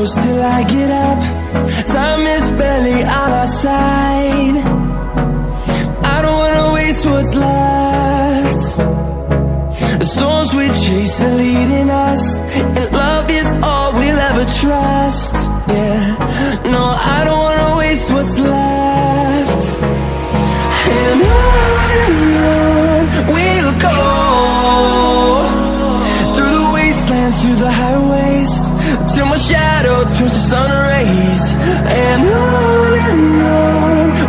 close till I get up. Time is barely on our side. I don't wanna waste what's left. The storms we chase are leading us, and love is all we'll ever trust. Yeah, no, I don't wanna waste what's left. And on we'll go, through the wastelands, through the highways, till my shadow turns to sun rays. And on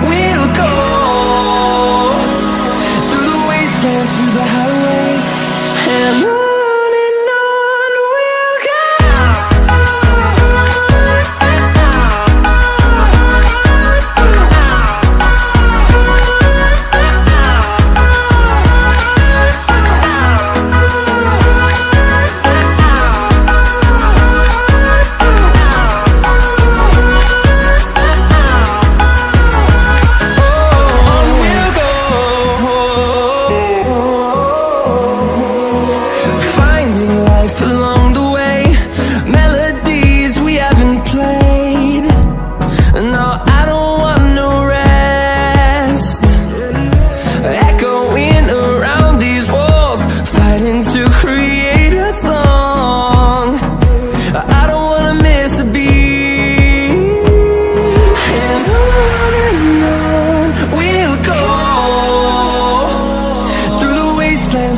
we'll go, through the wastelands, through the highways, and on we'll go.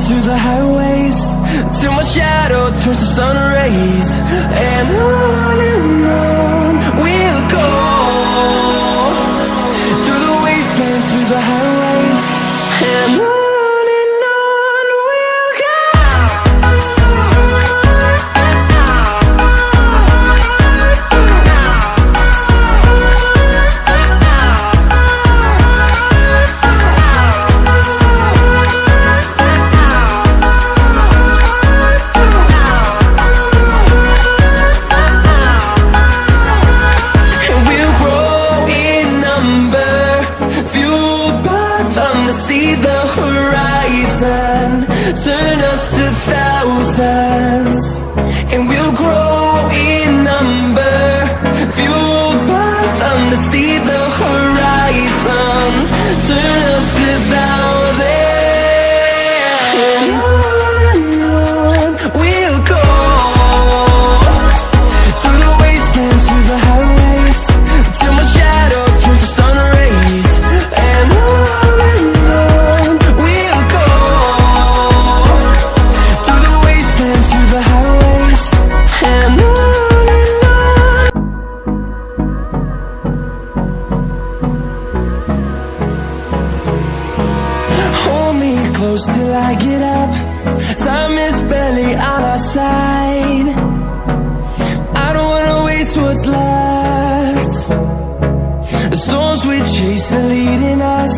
Through the highways, till my shadow turns to sun rays. And on we'll go, through the wastelands, through the highways, and on we'll go. See the horizon, turn us to thousands, and we'll grow in number, fueled by them to see the horizon, turn us to thousands. And on we'll go, through the wastelands, through the highways, till my shadow turns to sun rays. And close till I get up. Time is barely on our side. I don't wanna waste what's left. The storms we chase are leading us,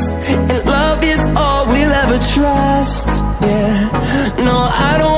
and love is all we'll ever trust. Yeah, no, I don't